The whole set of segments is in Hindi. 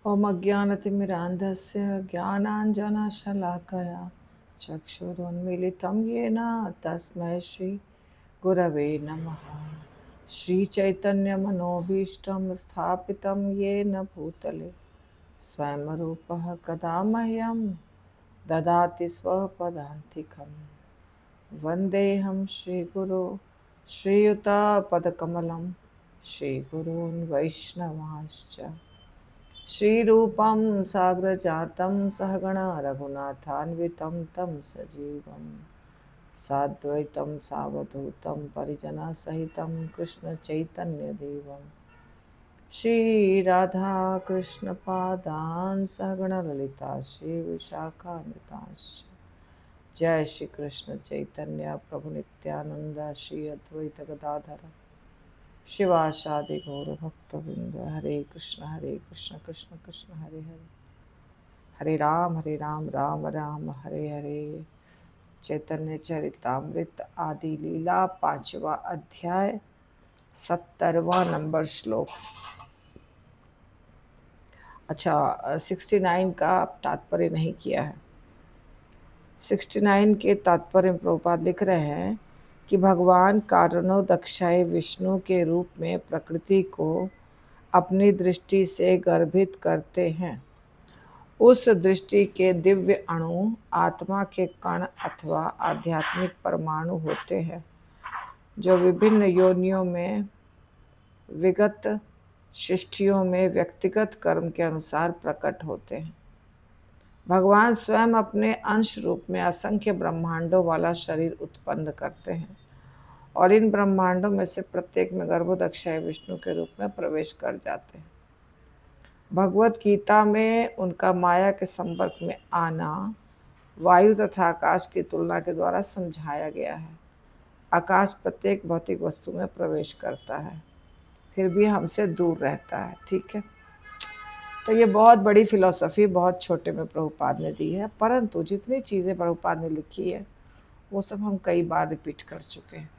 ॐ अज्ञानतिमिरान्धस्य ज्ञानाञ्जनशलाकया चक्षुरुन्मीलितं येन तस्मै श्रीगुरवे नमः। श्रीचैतन्यमनोभीष्टं स्थापितं येन भूतले स्वयं रूपः कदा मह्यं ददाति स्वपदान्तिकं। वन्देऽहं श्रीगुरो श्रीयुतापदकमलं श्रीगुरून् वैष्णवांश्च श्रीरूपं साग्रजातं सहगणा रघुनाथान्वितं तं सजीवं साद्वैतं सावधूतं परिजनसहितं कृष्णचैतन्यदेवं श्रीराधाकृष्णपादान् सहगणा ललिता श्रीविशाखान्वितांश्च। जय श्री कृष्ण चैतन्य प्रभु नित्यानंद श्री अद्वैत गदाधर शिवासादि गौर भक्तवृंद। हरे कृष्ण कृष्ण कृष्ण हरे हरे, हरे राम राम राम हरे हरे। चैतन्य चरितामृत आदि लीला 5वां अध्याय 70वां नंबर श्लोक। अच्छा, 69 का तात्पर्य नहीं किया है। 69 के तात्पर्य में प्रभुपाद लिख रहे हैं कि भगवान कारणोदक्षाय विष्णु के रूप में प्रकृति को अपनी दृष्टि से गर्भित करते हैं। उस दृष्टि के दिव्य अणु आत्मा के कण अथवा आध्यात्मिक परमाणु होते हैं, जो विभिन्न योनियों में विगत सृष्टियों में व्यक्तिगत कर्म के अनुसार प्रकट होते हैं। भगवान स्वयं अपने अंश रूप में असंख्य ब्रह्मांडों वाला शरीर उत्पन्न करते हैं और इन ब्रह्मांडों में से प्रत्येक में गर्भोदक्षाय विष्णु के रूप में प्रवेश कर जाते हैं। भगवत गीता में उनका माया के संपर्क में आना वायु तथा आकाश की तुलना के द्वारा समझाया गया है। आकाश प्रत्येक भौतिक वस्तु में प्रवेश करता है, फिर भी हमसे दूर रहता है। ठीक है, तो ये बहुत बड़ी फिलॉसफी बहुत छोटे में प्रभुपाद ने दी है, परंतु जितनी चीज़ें प्रभुपाद ने लिखी है वो सब हम कई बार रिपीट कर चुके हैं।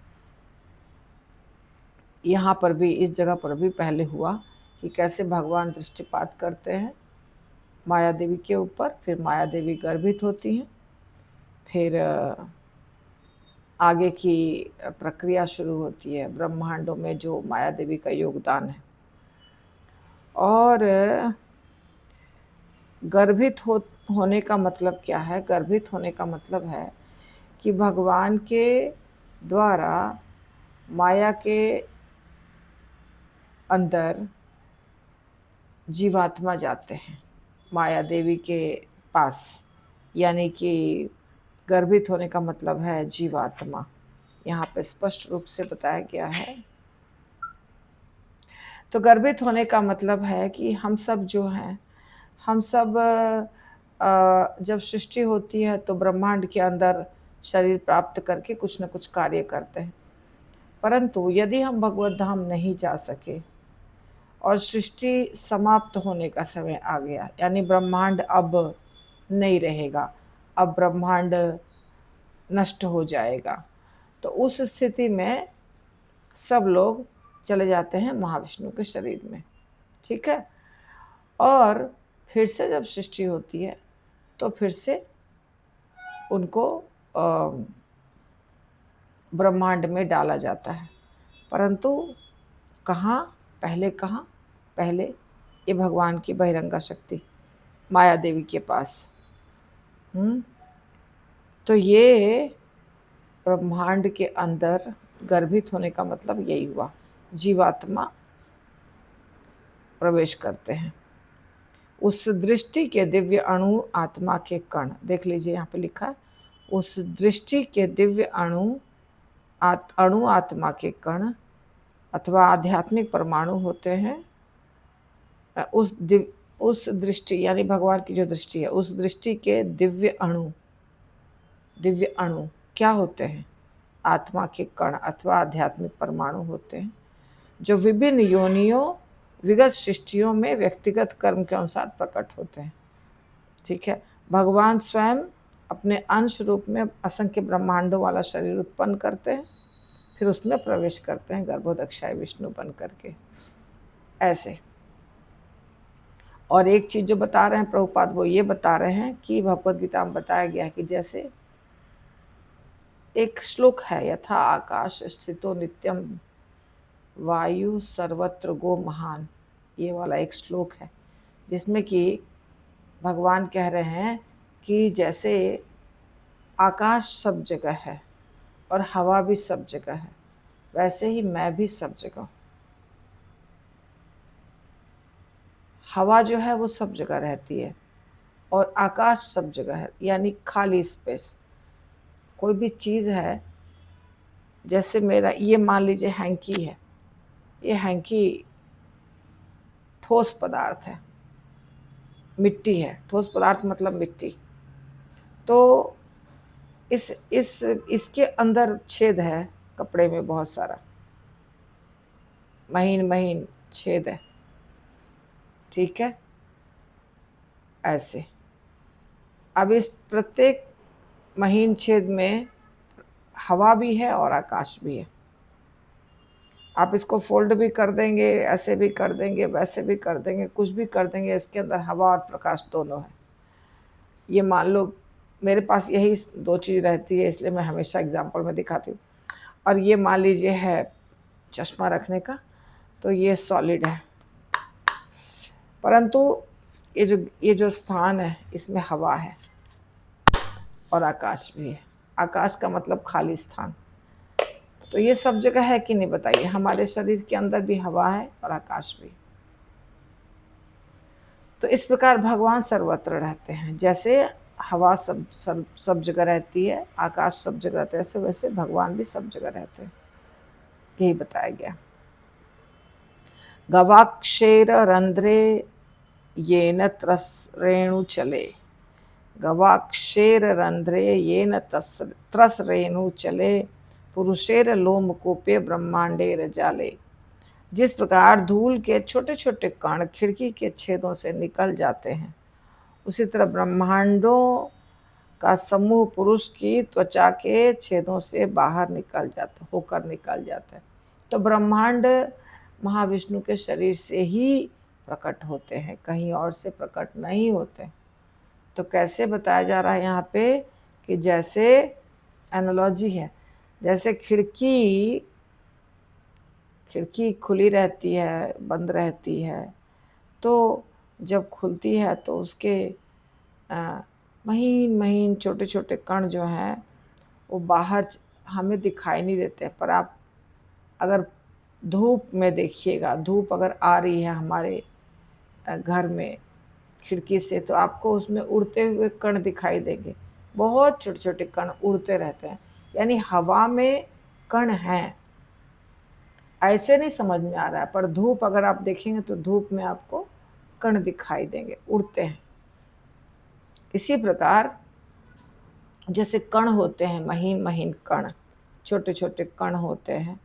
यहाँ पर भी, इस जगह पर भी पहले हुआ कि कैसे भगवान दृष्टिपात करते हैं माया देवी के ऊपर, फिर माया देवी गर्भित होती हैं, फिर आगे की प्रक्रिया शुरू होती है ब्रह्मांडों में जो माया देवी का योगदान है। और गर्भित होने का मतलब क्या है? गर्भित होने का मतलब है कि भगवान के द्वारा माया के अंदर जीवात्मा जाते हैं माया देवी के पास, यानी कि गर्भित होने का मतलब है जीवात्मा। यहाँ पे स्पष्ट रूप से बताया गया है। तो गर्भित होने का मतलब है कि हम सब जो हैं, हम सब जब सृष्टि होती है तो ब्रह्मांड के अंदर शरीर प्राप्त करके कुछ न कुछ कार्य करते हैं, परंतु यदि हम भगवत धाम नहीं जा सके और सृष्टि समाप्त होने का समय आ गया, यानी ब्रह्मांड अब नहीं रहेगा, अब ब्रह्मांड नष्ट हो जाएगा, तो उस स्थिति में सब लोग चले जाते हैं महाविष्णु के शरीर में। ठीक है, और फिर से जब सृष्टि होती है तो फिर से उनको ब्रह्मांड में डाला जाता है, परंतु कहाँ? पहले ये भगवान की बहिरंगा शक्ति माया देवी के पास। तो ये ब्रह्मांड के अंदर गर्भित होने का मतलब यही हुआ, जीवात्मा प्रवेश करते हैं। उस दृष्टि के दिव्य अणु आत्मा के कण, देख लीजिए यहाँ पे लिखा है, उस दृष्टि के दिव्य अणु आत्मा के कण अथवा आध्यात्मिक परमाणु होते हैं। उस दृष्टि यानी भगवान की जो दृष्टि है, उस दृष्टि के दिव्य अणु क्या होते हैं? आत्मा के कण अथवा आध्यात्मिक परमाणु होते हैं, जो विभिन्न योनियों विगत सृष्टियों में व्यक्तिगत कर्म के अनुसार प्रकट होते हैं। ठीक है, भगवान स्वयं अपने अंश रूप में असंख्य ब्रह्मांडों वाला शरीर उत्पन्न करते हैं, फिर उसमें प्रवेश करते हैं गर्भोदक्षाय विष्णु बन करके, ऐसे। और एक चीज़ जो बता रहे हैं प्रभुपाद, वो ये बता रहे हैं कि भगवद गीता में बताया गया है कि जैसे एक श्लोक है, यथा आकाश स्थितो नित्यम वायु सर्वत्र गो महान, ये वाला एक श्लोक है जिसमें कि भगवान कह रहे हैं कि जैसे आकाश सब जगह है और हवा भी सब जगह है, वैसे ही मैं भी सब जगह हूँ। हवा जो है वो सब जगह रहती है और आकाश सब जगह है, यानी खाली स्पेस। कोई भी चीज़ है, जैसे मेरा ये मान लीजिए हैंकी है, ये हैंकी ठोस पदार्थ है, मिट्टी है, ठोस पदार्थ मतलब मिट्टी। तो इसके अंदर छेद है कपड़े में, बहुत सारा महीन महीन छेद है, ठीक है, ऐसे। अब इस प्रत्येक महीन छेद में हवा भी है और आकाश भी है। आप इसको फोल्ड भी कर देंगे, ऐसे भी कर देंगे, वैसे भी कर देंगे, कुछ भी कर देंगे, इसके अंदर हवा और प्रकाश दोनों है। ये मान लो मेरे पास यही दो चीज़ रहती है, इसलिए मैं हमेशा एग्जांपल में दिखाती हूँ। और ये मान लीजिए है चश्मा रखने का, तो ये सॉलिड है, परंतु ये जो स्थान है इसमें हवा है और आकाश भी है। आकाश का मतलब खाली स्थान। तो ये सब जगह है कि नहीं बताइए? हमारे शरीर के अंदर भी हवा है और आकाश भी। तो इस प्रकार भगवान सर्वत्र रहते हैं। जैसे हवा सब जगह रहती है, आकाश सब जगह रहता है, ऐसे वैसे भगवान भी सब जगह रहते हैं, यही बताया गया। गवाक्षेर रंध्रे येन त्रस रेणु चले, गवाक्षेर रंध्रे येन त्रस रेणु चले, पुरुषेर लोमकूपे ब्रह्मांडेर जाले। जिस प्रकार धूल के छोटे छोटे कण खिड़की के छेदों से निकल जाते हैं, उसी तरह ब्रह्मांडों का समूह पुरुष की त्वचा के छेदों से बाहर होकर निकल जाता है। तो ब्रह्मांड महाविष्णु के शरीर से ही प्रकट होते हैं, कहीं और से प्रकट नहीं होते। तो कैसे बताया जा रहा है यहाँ पे कि जैसे एनालॉजी है, जैसे खिड़की खुली रहती है, बंद रहती है, तो जब खुलती है तो उसके महीन महीन छोटे छोटे कण जो हैं वो बाहर हमें दिखाई नहीं देते। पर आप अगर धूप में देखिएगा, धूप अगर आ रही है हमारे घर में खिड़की से, तो आपको उसमें उड़ते हुए कण दिखाई देंगे। बहुत छोटे छोटे कण उड़ते रहते हैं, यानी हवा में कण हैं। ऐसे नहीं समझ में आ रहा है, पर धूप अगर आप देखेंगे तो धूप में आपको कण दिखाई देंगे, उड़ते हैं। इसी प्रकार जैसे कण होते हैं, महीन महीन कण, छोटे छोटे कण होते हैं,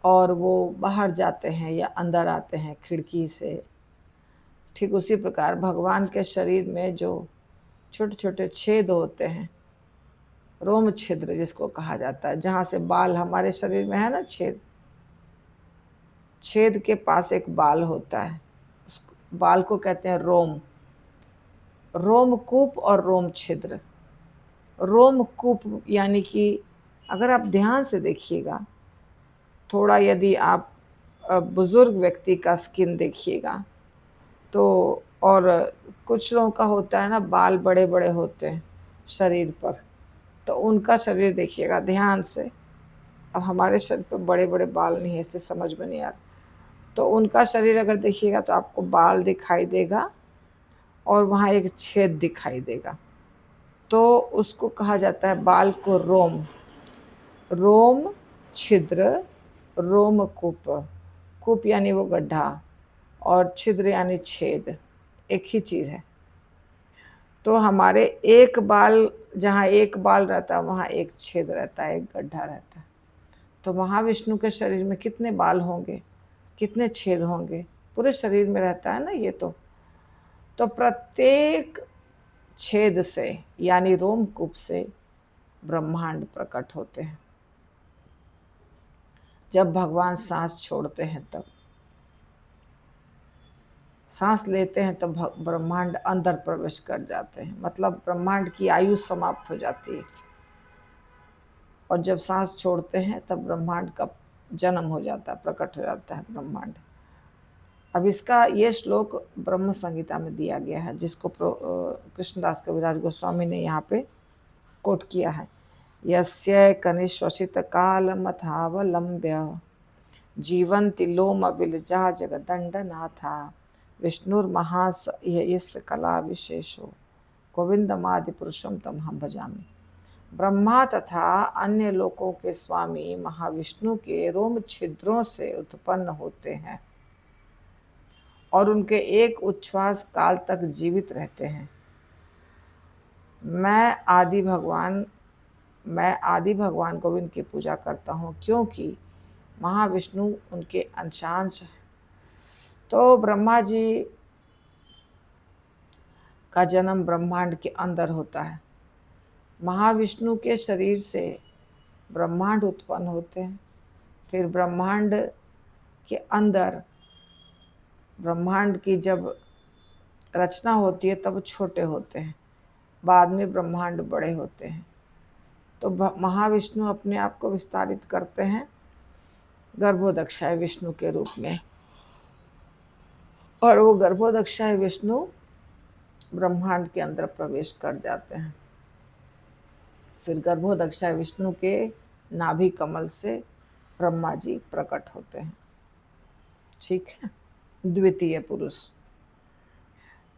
और वो बाहर जाते हैं या अंदर आते हैं खिड़की से, ठीक उसी प्रकार भगवान के शरीर में जो छोटे छोटे छेद होते हैं, रोम छिद्र जिसको कहा जाता है, जहाँ से बाल हमारे शरीर में है ना, छेद के पास एक बाल होता है, उस बाल को कहते हैं रोम, रोमकूप और रोम छिद्र। रोमकूप यानी कि अगर आप ध्यान से देखिएगा, थोड़ा यदि आप बुजुर्ग व्यक्ति का स्किन देखिएगा तो, और कुछ लोगों का होता है ना बाल बड़े बड़े होते हैं शरीर पर, तो उनका शरीर देखिएगा ध्यान से। अब हमारे शरीर पर बड़े बड़े बाल नहीं है, इससे समझ में नहीं आता, तो उनका शरीर अगर देखिएगा तो आपको बाल दिखाई देगा और वहाँ एक छेद दिखाई देगा, तो उसको कहा जाता है बाल को रोम, रोम छिद्र, रोमकूप, कूप यानी वो गड्ढा और छिद्र यानी छेद, एक ही चीज़ है। तो हमारे एक बाल, जहाँ एक बाल रहता है वहाँ एक छेद रहता है, एक गड्ढा रहता है। तो महाविष्णु के शरीर में कितने बाल होंगे, कितने छेद होंगे, पूरे शरीर में रहता है ना ये। तो प्रत्येक छेद से यानी रोमकूप से ब्रह्मांड प्रकट होते हैं। जब भगवान सांस छोड़ते हैं तब सांस लेते हैं तो ब्रह्मांड अंदर प्रवेश कर जाते हैं, मतलब ब्रह्मांड की आयु समाप्त हो जाती है। और जब सांस छोड़ते हैं तब ब्रह्मांड का जन्म हो जाता है, प्रकट हो जाता है ब्रह्मांड। अब इसका ये श्लोक ब्रह्म संहिता में दिया गया है, जिसको कृष्णदास कविराज गोस्वामी ने यहाँ पे कोट किया है। यस्य कनिश्वसित कालमथावलंब्य जीवन्ति लोम बिलजा जगदंडनाथा विष्णुर्महास यस्य कला विशेषो गोविंदमादि पुरुषम तम हम भजामि। ब्रह्मा तथा अन्य लोकों के स्वामी महाविष्णु के रोम छिद्रों से उत्पन्न होते हैं और उनके एक उच्छ्वास काल तक जीवित रहते हैं। मैं आदि भगवान गोविंद की पूजा करता हूँ, क्योंकि महाविष्णु उनके अंशांश हैं। तो ब्रह्मा जी का जन्म ब्रह्मांड के अंदर होता है। महाविष्णु के शरीर से ब्रह्मांड उत्पन्न होते हैं, फिर ब्रह्मांड के अंदर ब्रह्मांड की जब रचना होती है तब छोटे होते हैं, बाद में ब्रह्मांड बड़े होते हैं। तो महाविष्णु अपने आप को विस्तारित करते हैं गर्भोदक्षाय विष्णु के रूप में, और वो गर्भोदक्षाय विष्णु ब्रह्मांड के अंदर प्रवेश कर जाते हैं। फिर गर्भोदक्षाय विष्णु के नाभि कमल से ब्रह्मा जी प्रकट होते हैं। ठीक है, द्वितीय पुरुष।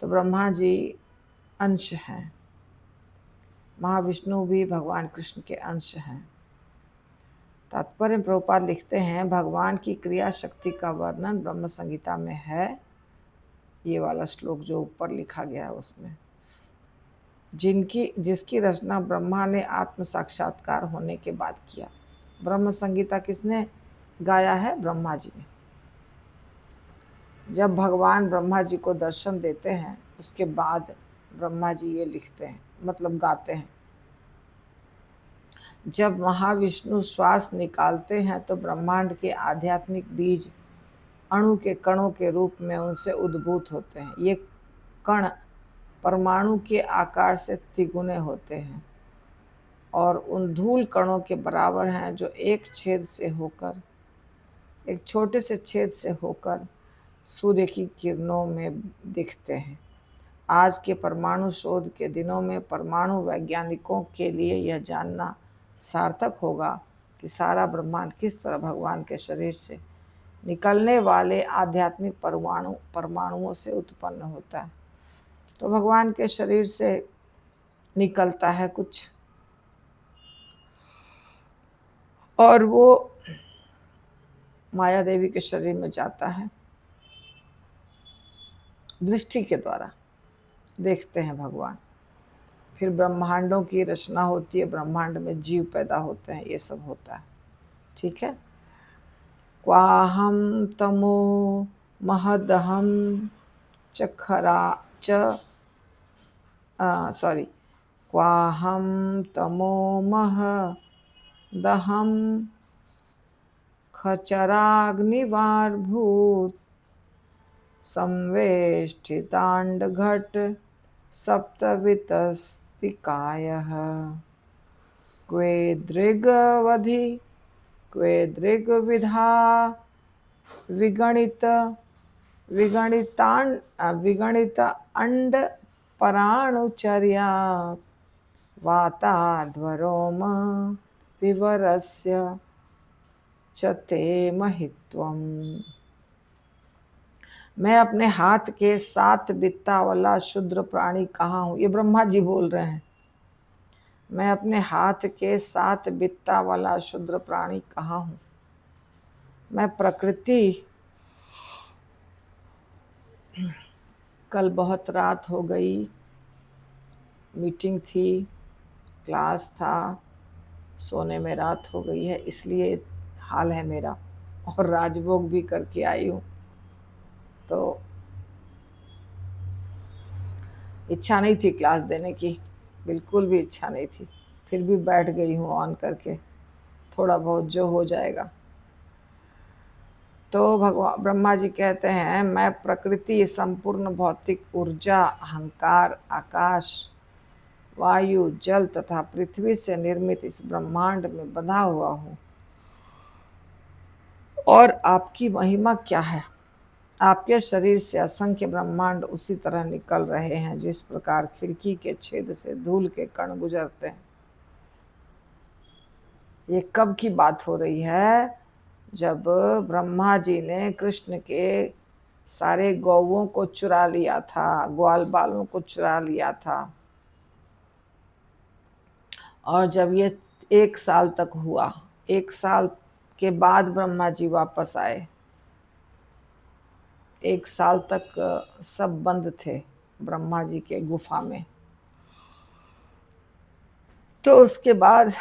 तो ब्रह्मा जी अंश हैं, महाविष्णु भी भगवान कृष्ण के अंश हैं। तात्पर्य प्रभुपाद लिखते हैं, भगवान की क्रिया शक्ति का वर्णन ब्रह्म संहिता में है। ये वाला श्लोक जो ऊपर लिखा गया है उसमें, जिसकी रचना ब्रह्मा ने आत्म साक्षात्कार होने के बाद किया। ब्रह्म संहिता किसने गाया है? ब्रह्मा जी ने। जब भगवान ब्रह्मा जी को दर्शन देते हैं उसके बाद ब्रह्मा जी ये लिखते हैं, मतलब गाते हैं। जब महाविष्णु श्वास निकालते हैं तो ब्रह्मांड के आध्यात्मिक बीज अणु के कणों के रूप में उनसे उद्भूत होते हैं। ये कण परमाणु के आकार से तिगुने होते हैं और उन धूल कणों के बराबर हैं जो एक छोटे से छेद से होकर सूर्य की किरणों में दिखते हैं। आज के परमाणु शोध के दिनों में परमाणु वैज्ञानिकों के लिए यह जानना सार्थक होगा कि सारा ब्रह्मांड किस तरह भगवान के शरीर से निकलने वाले आध्यात्मिक परमाणुओं से उत्पन्न होता है। तो भगवान के शरीर से निकलता है कुछ, और वो माया देवी के शरीर में जाता है। दृष्टि के द्वारा देखते हैं भगवान। फिर ब्रह्मांडों की रचना होती है, ब्रह्मांड में जीव पैदा होते हैं, ये सब होता है। ठीक है। क्वाहम तमो महदहम क्वाहम तमो महदहम खचराग्निवार्भूत संवेष्टितांडघट सप्तवितस्तिकायः क्वे दृग्वधि क्वे दृग्विधा विगणित अंड पराणुचर्या वाताध्वरोम विवरस्य च ते महित्वम्। मैं अपने हाथ के 7 बित्ता वाला शुद्र प्राणी कहाँ हूँ? ये ब्रह्मा जी बोल रहे हैं। मैं अपने हाथ के 7 बित्ता वाला शुद्र प्राणी कहाँ हूँ? मैं प्रकृति। कल बहुत रात हो गई, मीटिंग थी, क्लास था, सोने में रात हो गई है, इसलिए हाल है मेरा। और राजभोग भी करके आई हूँ, तो इच्छा नहीं थी क्लास देने की, बिल्कुल भी इच्छा नहीं थी। फिर भी बैठ गई हूँ ऑन करके, थोड़ा बहुत जो हो जाएगा। तो भगवान ब्रह्मा जी कहते हैं, मैं प्रकृति, संपूर्ण भौतिक ऊर्जा, अहंकार, आकाश, वायु, जल तथा पृथ्वी से निर्मित इस ब्रह्मांड में बंधा हुआ हूँ। और आपकी महिमा क्या है? आपके शरीर से असंख्य ब्रह्मांड उसी तरह निकल रहे हैं जिस प्रकार खिड़की के छेद से धूल के कण गुजरते हैं। ये कब की बात हो रही है? जब ब्रह्मा जी ने कृष्ण के सारे गौवों को चुरा लिया था, ग्वाल बालों को चुरा लिया था, और जब ये 1 साल तक हुआ, 1 साल के बाद ब्रह्मा जी वापस आए। 1 साल तक सब बंद थे ब्रह्मा जी के गुफा में। तो उसके बाद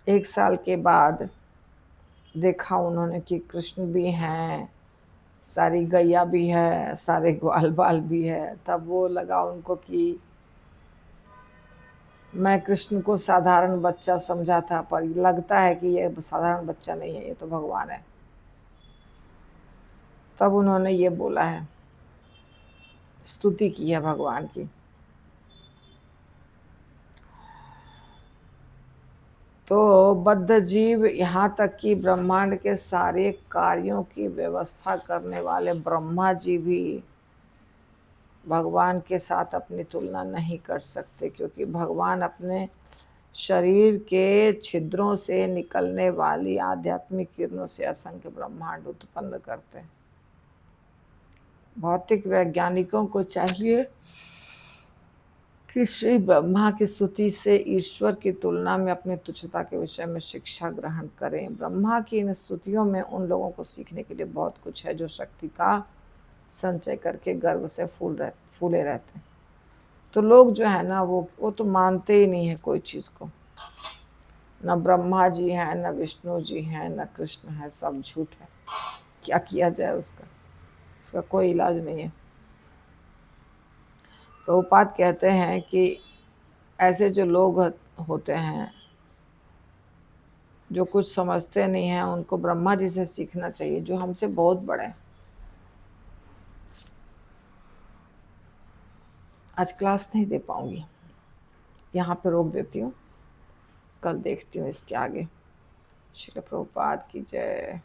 1 साल के बाद देखा उन्होंने कि कृष्ण भी हैं, सारी गैया भी है, सारे ग्वाल बाल भी है। तब वो लगा उनको कि मैं कृष्ण को साधारण बच्चा समझा था, पर लगता है कि ये साधारण बच्चा नहीं है, ये तो भगवान है। तब उन्होंने ये बोला है, स्तुति की है भगवान की। तो बद्ध जीव, यहाँ तक कि ब्रह्मांड के सारे कार्यों की व्यवस्था करने वाले ब्रह्मा जी भी भगवान के साथ अपनी तुलना नहीं कर सकते, क्योंकि भगवान अपने शरीर के छिद्रों से निकलने वाली आध्यात्मिक किरणों से असंख्य ब्रह्मांड उत्पन्न करते हैं। भौतिक वैज्ञानिकों को चाहिए कि श्री ब्रह्मा की स्तुति से ईश्वर की तुलना में अपनी तुच्छता के विषय में शिक्षा ग्रहण करें। ब्रह्मा की इन स्तुतियों में उन लोगों को सीखने के लिए बहुत कुछ है जो शक्ति का संचय करके गर्व से फूले रहते हैं। तो लोग जो है ना, वो तो मानते ही नहीं है कोई चीज़ को। न ब्रह्मा जी हैं, न विष्णु जी हैं, न कृष्ण है, सब झूठ है। क्या किया जाए उसका कोई इलाज नहीं है। प्रभुपाद कहते हैं कि ऐसे जो लोग होते हैं जो कुछ समझते नहीं हैं, उनको ब्रह्मा जी से सीखना चाहिए जो हमसे बहुत बड़े हैं। आज क्लास नहीं दे पाऊंगी, यहाँ पे रोक देती हूँ, कल देखती हूँ इसके आगे। श्री प्रभुपाद की जय।